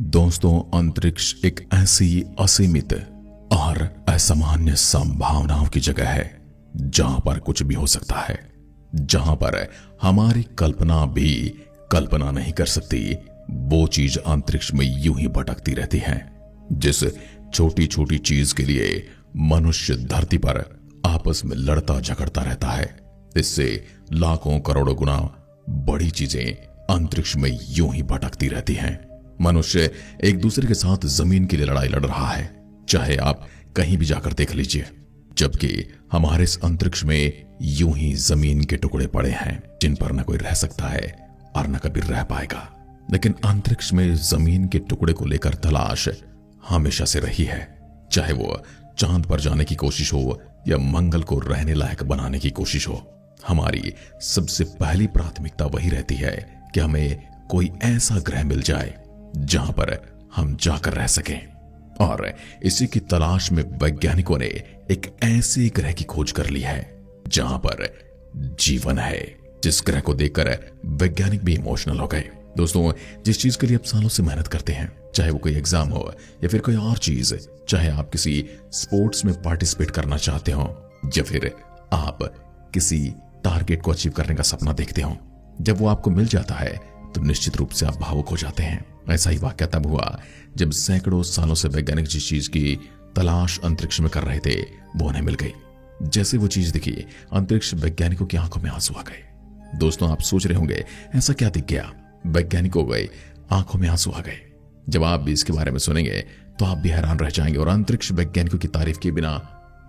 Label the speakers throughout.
Speaker 1: दोस्तों, अंतरिक्ष एक ऐसी असीमित और असामान्य संभावनाओं की जगह है जहां पर कुछ भी हो सकता है, जहां पर हमारी कल्पना भी कल्पना नहीं कर सकती वो चीज अंतरिक्ष में यूं ही भटकती रहती है। जिस छोटी छोटी चीज के लिए मनुष्य धरती पर आपस में लड़ता झगड़ता रहता है, इससे लाखों करोड़ों गुना बड़ी चीजें अंतरिक्ष में यूं ही भटकती रहती हैं। मनुष्य एक दूसरे के साथ जमीन के लिए लड़ाई लड़ रहा है, चाहे आप कहीं भी जाकर देख लीजिए, जबकि हमारे इस अंतरिक्ष में यूं ही जमीन के टुकड़े पड़े हैं जिन पर न कोई रह सकता है और न कभी रह पाएगा। लेकिन अंतरिक्ष में जमीन के टुकड़े को लेकर तलाश हमेशा से रही है, चाहे वो चांद पर जाने की कोशिश हो या मंगल को रहने लायक बनाने की कोशिश हो। हमारी सबसे पहली प्राथमिकता वही रहती है कि हमें कोई ऐसा ग्रह मिल जाए जहां पर हम जाकर रह सकें। और इसी की तलाश में वैज्ञानिकों ने एक ऐसे ग्रह की खोज कर ली है जहां पर जीवन है, जिस ग्रह को देखकर वैज्ञानिक भी इमोशनल हो गए। दोस्तों, जिस चीज के लिए आप सालों से मेहनत करते हैं, चाहे वो कोई एग्जाम हो या फिर कोई और चीज, चाहे आप किसी स्पोर्ट्स में पार्टिसिपेट करना चाहते हो या फिर आप किसी टारगेट को अचीव करने का सपना देखते हो, जब वो आपको मिल जाता है तो निश्चित रूप से आप भावुक हो जाते हैं। ऐसा ही वाकया तब हुआ जब सैकड़ों सालों से वैज्ञानिक जिस चीज की तलाश अंतरिक्ष में कर रहे थे वो उन्हें मिल गई। जैसे वो चीज दिखी, अंतरिक्ष वैज्ञानिकों की आंखों में आंसू आ गए। दोस्तों, आप सोच रहे होंगे ऐसा क्या दिख गया? वैज्ञानिकों गए आंखों में आंसू आ गए। जब आप भी इसके बारे में सुनेंगे तो आप भी हैरान रह जाएंगे और अंतरिक्ष वैज्ञानिकों की तारीफ किए बिना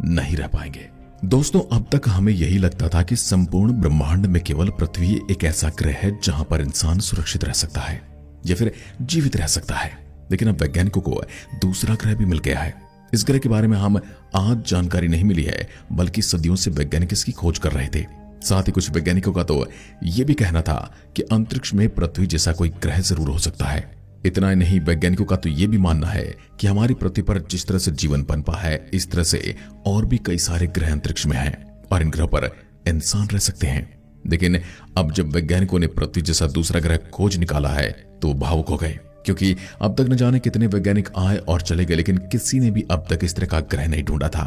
Speaker 1: नहीं रह पाएंगे। दोस्तों, अब तक हमें यही लगता था कि संपूर्ण ब्रह्मांड में केवल पृथ्वी एक ऐसा ग्रह है जहां पर इंसान सुरक्षित रह सकता है या फिर जीवित रह सकता है। लेकिन अब वैज्ञानिकों को दूसरा ग्रह भी मिल गया है। इस ग्रह के बारे में हम आज जानकारी नहीं मिली है, बल्कि सदियों से वैज्ञानिक इसकी खोज कर रहे थे। साथ ही कुछ वैज्ञानिकों का तो यह भी कहना था कि अंतरिक्ष में पृथ्वी जैसा कोई ग्रह जरूर हो सकता है। इतना ही नहीं, वैज्ञानिकों का तो यह भी मानना है कि हमारी पृथ्वी पर जिस तरह से जीवन पनपा है, इस तरह से और भी कई सारे ग्रह अंतरिक्ष में हैं और इन ग्रहों पर इंसान रह सकते हैं। लेकिन अब जब वैज्ञानिकों ने पृथ्वी जैसा दूसरा ग्रह खोज निकाला है तो भावुक हो गए, क्योंकि अब तक न जाने कितने वैज्ञानिक आए और चले गए, लेकिन किसी ने भी अब तक इस तरह का ग्रह नहीं ढूंढा था।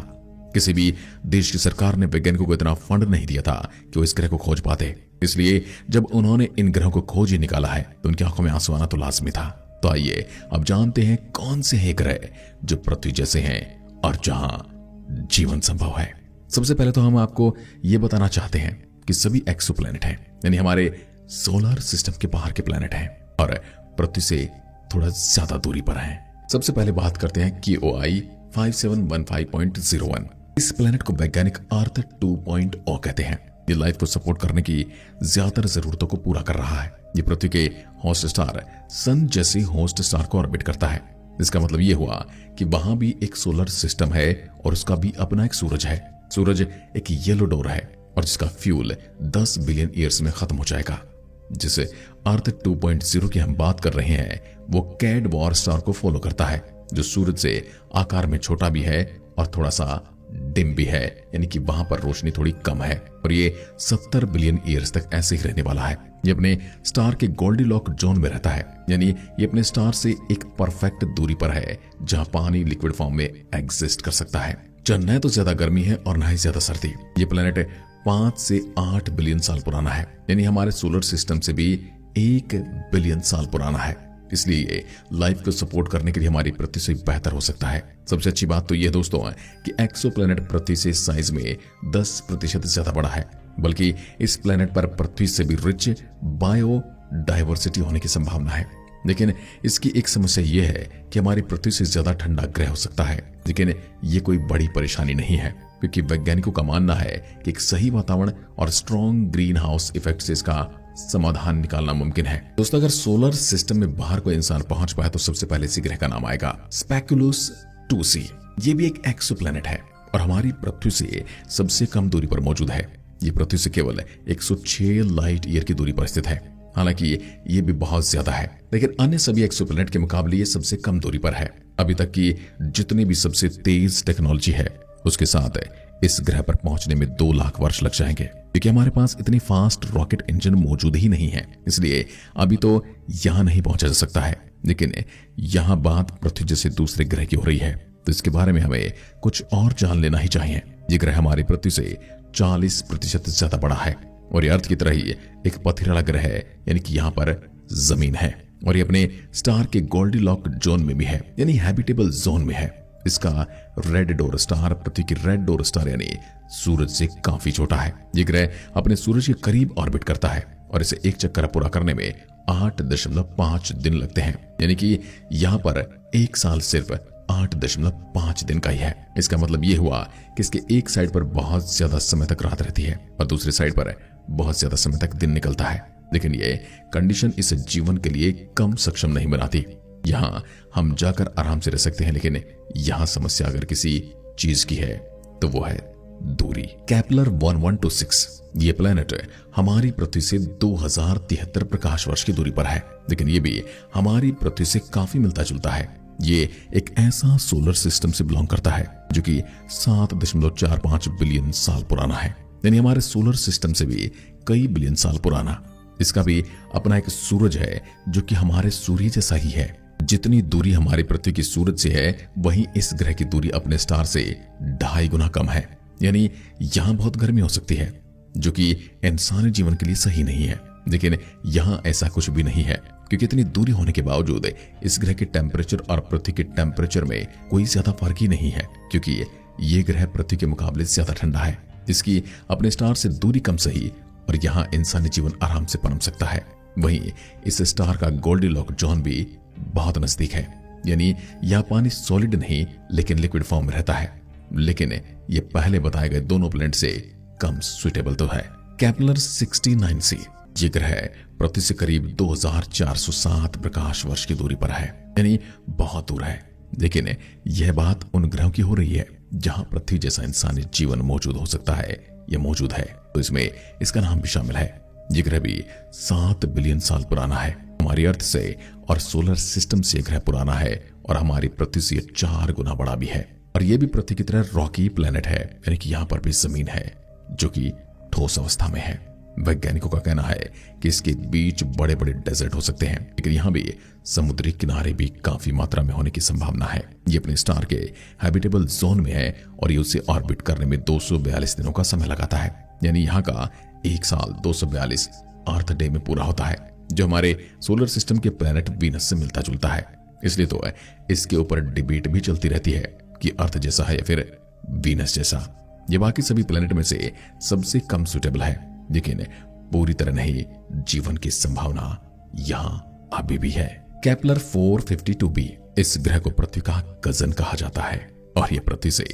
Speaker 1: किसी भी देश की सरकार ने वैज्ञानिकों को इतना फंड नहीं दिया था कि वो इस ग्रह को खोज पाते। इसलिए जब उन्होंने इन ग्रहों को खोज ही निकाला है तो उनकी आंखों में आंसू आना तो लाजमी था। तो आइए अब जानते हैं कौन से हैं ग्रह जो पृथ्वी जैसे हैं और जहां जीवन संभव है। सबसे पहले तो हम आपको यह बताना चाहते हैं कि सभी एक्सोप्लैनेट हैं, यानी हमारे सोलर सिस्टम के बाहर के प्लैनेट हैं और पृथ्वी से थोड़ा ज्यादा दूरी पर हैं। सबसे पहले बात करते हैं KOI 5715.01। इस प्लैनेट को वैज्ञानिक अर्थ 2.0 कहते हैं। ये लाइफ को सपोर्ट करने की ज्यादातर जरूरतों को पूरा कर रहा है। ये पृथ्वी के होस्ट स्टार सन जैसे होस्ट स्टार को ऑर्बिट करता है। इसका मतलब ये हुआ कि वहां भी एक सोलर सिस्टम है और उसका भी अपना एक सूरज है। सूरज एक येलो डोर है और जिसका फ्यूल 10 बिलियन ईयर्स में खत्म हो जाएगा। जिसे अर्थ 2.0 की हम बात कर रहे हैं वो कैड वॉर स्टार को फॉलो करता है, जो सूरज से आकार में छोटा भी है और थोड़ा सा डिम भी है, यानी कि वहां पर रोशनी थोड़ी कम है और ये 70 बिलियन ईयर्स तक ऐसे ही रहने वाला है। ये अपने स्टार के गोल्डीलॉक जोन में रहता है, यानी ये अपने स्टार से एक परफेक्ट दूरी पर है जहां पानी लिक्विड फॉर्म में एग्जिस्ट कर सकता है। जहां न तो ज्यादा गर्मी है और न ही ज्यादा सर्दी। ये प्लेनेट 5 से 8 बिलियन साल पुराना है, यानी हमारे सोलर सिस्टम से भी 1 बिलियन साल पुराना है। इसलिए लाइफ को सपोर्ट करने के लिए हमारी पृथ्वी से बेहतर हो सकता है। सबसे अच्छी बात तो यह दोस्तों है कि एक्सोप्लैनेट पृथ्वी से साइज में 10% ज्यादा बड़ा है, बल्कि इस प्लैनेट पर पृथ्वी से भी रिच बायोडाइवर्सिटी होने की संभावना है। लेकिन इसकी एक समस्या यह है कि हमारी पृथ्वी से ज्यादा ठंडा ग्रह हो सकता है, लेकिन यह कोई बड़ी परेशानी नहीं है, क्योंकि वैज्ञानिकों का मानना है कि एक सही वातावरण और स्ट्रॉन्ग ग्रीन हाउस इफेक्ट से इसका समाधान निकालना मुमकिन है। दोस्तों, अगर सोलर सिस्टम में बाहर कोई इंसान पहुंच पाए तो सबसे पहले इसी ग्रह का नाम आएगा स्पेकुलस 2c। ये भी एक एक्सोप्लैनेट है और हमारी पृथ्वी से सबसे कम दूरी पर मौजूद है। ये पृथ्वी से केवल 106 लाइट ईयर की दूरी पर स्थित है। हालांकि ये भी बहुत ज्यादा है, लेकिन अन्य सभी एक्सोप्लैनेट के मुकाबले ये सबसे कम दूरी पर है। अभी तक की जितनी भी सबसे तेज टेक्नोलॉजी है उसके साथ इस ग्रह पर पहुंचने में 2 लाख वर्ष लग जाएंगे, क्योंकि हमारे पास इतनी फास्ट रॉकेट इंजन मौजूद ही नहीं है। इसलिए अभी तो यहां नहीं पहुंचा जा सकता है। लेकिन यहाँ बात पृथ्वी जैसे दूसरे ग्रह की हो रही है, तो इसके बारे में हमें कुछ और जान लेना ही चाहिए। ये ग्रह हमारी पृथ्वी से 40% ज्यादा बड़ा है और ये अर्थ की तरह ही एक पथरीला ग्रह है, यानी कि यहाँ पर जमीन है और ये अपने स्टार के गोल्डीलॉक जोन में भी है, यानी हैबिटेबल जोन में है। इसका रेड डोर स्टार पृथ्वी की रेड डोर स्टार यानी सूरज से काफी छोटा है। ये ग्रह अपने सूरज के करीब ऑर्बिट करता है और इसे एक चक्कर पूरा करने में 8.5 दिन लगते हैं, यानी कि यहाँ पर एक साल सिर्फ 8.5 दिन का ही है। इसका मतलब ये हुआ कि इसके एक साइड पर बहुत ज्यादा समय तक रात रहती है और दूसरी साइड पर बहुत ज्यादा समय तक दिन निकलता है। लेकिन ये कंडीशन इस जीवन के लिए कम सक्षम नहीं बनाती। यहाँ हम जाकर आराम से रह सकते हैं, लेकिन यहाँ समस्या अगर किसी चीज की है तो वो है दूरी। केपलर 1126 ये प्लेनेट हमारी पृथ्वी से 2073 प्रकाश वर्ष की दूरी पर है, लेकिन ये भी हमारी पृथ्वी से काफी मिलता जुलता है। ये एक ऐसा सोलर सिस्टम से बिलोंग करता है जो कि 7.45 बिलियन साल पुराना है, यानी हमारे सोलर सिस्टम से भी कई बिलियन साल पुराना। इसका भी अपना एक सूरज है जो कि हमारे सूर्य जैसा ही है। जितनी दूरी हमारी पृथ्वी की सूरज से है, वहीं इस ग्रह की दूरी अपने स्टार से 2.5 गुना कम है, यानी यहाँ बहुत गर्मी हो सकती है, जो कि इंसानी जीवन के लिए सही नहीं है। लेकिन यहाँ ऐसा कुछ भी नहीं है, क्योंकि इतनी दूरी होने के बावजूद इस ग्रह के टेम्परेचर और पृथ्वी के टेम्परेचर में कोई ज्यादा फर्क ही नहीं है, क्योंकि ये ग्रह पृथ्वी के मुकाबले ज्यादा ठंडा है। इसकी अपने स्टार से दूरी कम सही और यहाँ इंसानी जीवन आराम से पनप सकता है। वहीं इस स्टार का गोल्डीलॉक जोन भी बहुत नजदीक है, यानी यहाँ पानी सॉलिड नहीं लेकिन लिक्विड फॉर्म में रहता है। लेकिन ये पहले बताए गए दोनों प्लैनेट से कम सुइटेबल तो है। केपलर 69c ये ग्रह पृथ्वी से करीब 2407 प्रकाश वर्ष की दूरी पर है, यानी बहुत दूर है। लेकिन यह बात उन ग्रहों की हो रही है जहां पृथ्वी जैसा इंसानी जीवन मौजूद हो सकता है, यह मौजूद है, तो इसमें इसका नाम भी शामिल है। ये ग्रह भी 7 बिलियन साल पुराना है हमारी अर्थ से, और सोलर सिस्टम से ग्रह पुराना है और हमारी पृथ्वी से 4 गुना बड़ा भी है। और यह भी पृथ्वी की तरह रॉकी प्लेनेट है, यानी कि यहाँ पर भी जमीन है जो कि ठोस अवस्था में है। वैज्ञानिकों का कहना है कि इसके बीच बड़े बड़े डेजर्ट हो सकते हैं, लेकिन यहाँ भी समुद्री किनारे भी काफी मात्रा में होने की संभावना है। ये अपने स्टार के हैबिटेबल जोन में है और ये उसे ऑर्बिट करने में 242 दिनों का समय लगाता है, यानी यहाँ का एक साल 242 अर्थ डे में पूरा होता है, जो हमारे सोलर सिस्टम के प्लेनेट वीनस से मिलता जुलता है। इसलिए तो इसके ऊपर डिबेट भी चलती रहती है कि अर्थ जैसा है या फिर वीनस जैसा। ये बाकी सभी प्लेनेट में से सबसे कम सुटेबल है, लेकिन पूरी तरह नहीं, जीवन की संभावना यहाँ अभी भी है। केपलर 452b इस ग्रह को पृथ्वी का कजन कहा जाता है और यह पृथ्वी से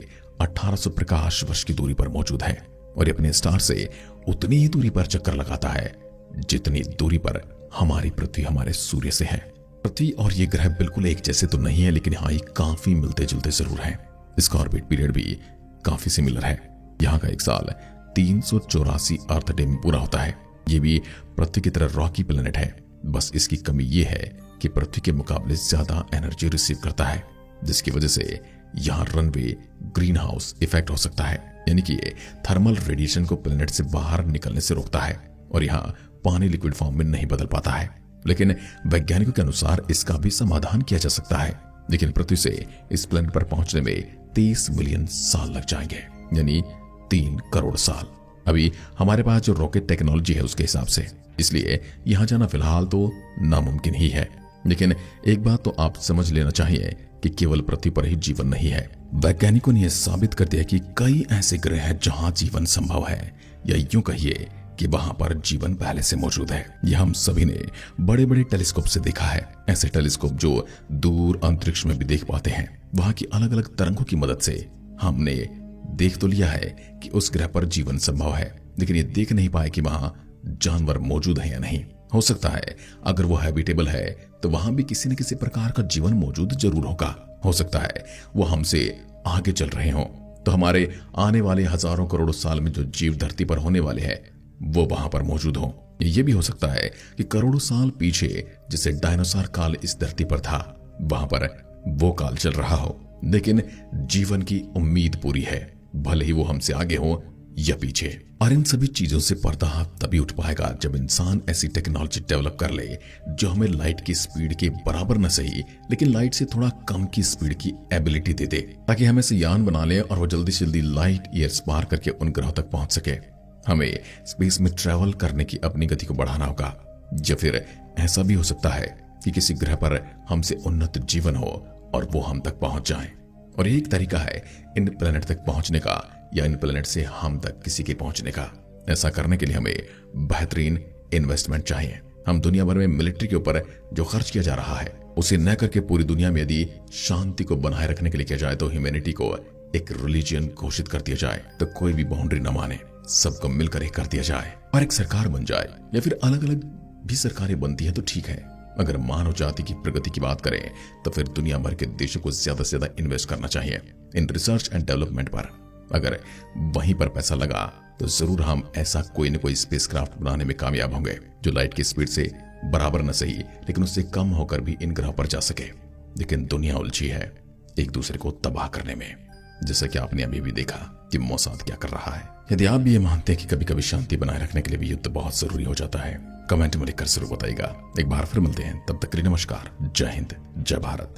Speaker 1: 1800 प्रकाश वर्ष की दूरी पर मौजूद है और ये अपने स्टार से उतनी ही दूरी पर चक्कर लगाता है जितनी दूरी पर हमारी पृथ्वी हमारे सूर्य से है। पृथ्वी और ये ग्रह बिल्कुल एक जैसे तो नहीं है, लेकिन हाँ, ये काफी मिलते जुलते जरूर हैं। इसका ऑर्बिट पीरियड भी काफी सिमिलर है। यहाँ का एक साल 384 अर्थ डे में पूरा होता है। ये भी पृथ्वी की तरह रॉकी प्लेनेट है, बस इसकी कमी ये है कि पृथ्वी के मुकाबले ज्यादा एनर्जी रिसीव करता है, जिसकी वजह से यहाँ रनवे ग्रीन हाउस इफेक्ट हो सकता है, यानी कि ये थर्मल रेडिएशन को प्लेनेट से बाहर निकलने से रोकता है और यहाँ पानी लिक्विड फॉर्म में नहीं बदल पाता है। लेकिन वैज्ञानिकों के अनुसार इसका भी समाधान किया जा सकता है, लेकिन पृथ्वी से इस प्लेनेट पर पहुंचने में 30 मिलियन साल लग जाएंगे, यानी 3 करोड़ साल। अभी हमारे पास जो रॉकेट टेक्नोलॉजी है उसके हिसाब से, इसलिए यहां जाना फिलहाल तो नामुमकिन ही है। लेकिन एक बात तो आप समझ लेना चाहिए कि केवल पृथ्वी पर ही जीवन नहीं है। वैज्ञानिकों ने यह साबित कर दिया कि कई ऐसे ग्रह हैं जहां जीवन संभव है, या यूं कहिए कि वहां पर जीवन पहले से मौजूद है। यह हम सभी ने बड़े बड़े टेलीस्कोप से देखा है, ऐसे टेलीस्कोप जो दूर अंतरिक्ष में भी देख पाते हैं। वहां की अलग अलग तरंगों की मदद से हमने देख तो लिया है कि उस ग्रह पर जीवन संभव है, लेकिन ये देख नहीं पाए कि वहां जानवर मौजूद है या नहीं। हो सकता है अगर वो हैबिटेबल है तो वहां भी किसी न किसी प्रकार का जीवन मौजूद जरूर होगा। हो सकता है वो हमसे आगे चल रहे हों, तो हमारे आने वाले हजारों करोड़ों साल में जो जीव धरती पर होने वाले हैं वो वहां पर मौजूद हो। ये भी हो सकता है कि करोड़ों साल पीछे जिसे डायनासोर काल इस धरती पर था, वहां पर वो काल चल रहा हो, लेकिन जीवन की उम्मीद पूरी है, भले ही वो हमसे आगे हो या पीछे। और इन सभी चीजों से पर्दा तभी उठ पाएगा जब इंसान ऐसी टेक्नोलॉजी डेवलप कर ले जो हमें लाइट की स्पीड के बराबर न सही लेकिन लाइट से थोड़ा कम की स्पीड की एबिलिटी दे दे, ताकि हमें से यान बना ले और वो जल्दी से जल्दी लाइट ईयर्स पार करके उन ग्रहों तक पहुंच सके। हमें स्पेस में ट्रेवल करने की अपनी गति को बढ़ाना होगा। या फिर ऐसा भी हो सकता है कि किसी ग्रह पर हमसे उन्नत जीवन हो और वो हम तक पहुंच जाए। और एक तरीका है इन प्लेनेट तक पहुंचने का या इन प्लेनेट से हम तक किसी के पहुंचने का। ऐसा करने के लिए हमें बेहतरीन इन्वेस्टमेंट चाहिए। हम दुनिया भर में मिलिट्री के ऊपर जो खर्च किया जा रहा है उसे न करके पूरी दुनिया में यदि शांति को बनाए रखने के लिए किया जाए तो ह्यूमैनिटी को एक रिलीजन घोषित कर दिया जाए तो कोई भी बाउंड्री न माने, सबको मिलकर ही कर दिया जाए और एक सरकार बन जाए। या फिर अलग अलग भी सरकारें बनती है तो ठीक है। अगर मानव जाति की प्रगति की बात करें तो फिर दुनिया भर के देशों को ज्यादा से ज्यादा इन्वेस्ट करना चाहिए इन रिसर्च एंड डेवलपमेंट पर। अगर वहीं पर पैसा लगा तो जरूर हम ऐसा कोई न कोई स्पेसक्राफ्ट बनाने में कामयाब होंगे जो लाइट की स्पीड से बराबर न सही लेकिन उससे कम होकर भी इन ग्रहों पर जा सके। लेकिन दुनिया उलझी है एक दूसरे को तबाह करने में, जैसा कि आपने अभी भी देखा कि मोसाद क्या कर रहा है। यदि आप भी ये मानते हैं कि कभी कभी शांति बनाए रखने के लिए भी युद्ध बहुत जरूरी हो जाता है, कमेंट में लिखकर जरूर बताइएगा। एक बार फिर मिलते हैं, तब तक के लिए नमस्कार, जय हिंद, जय भारत।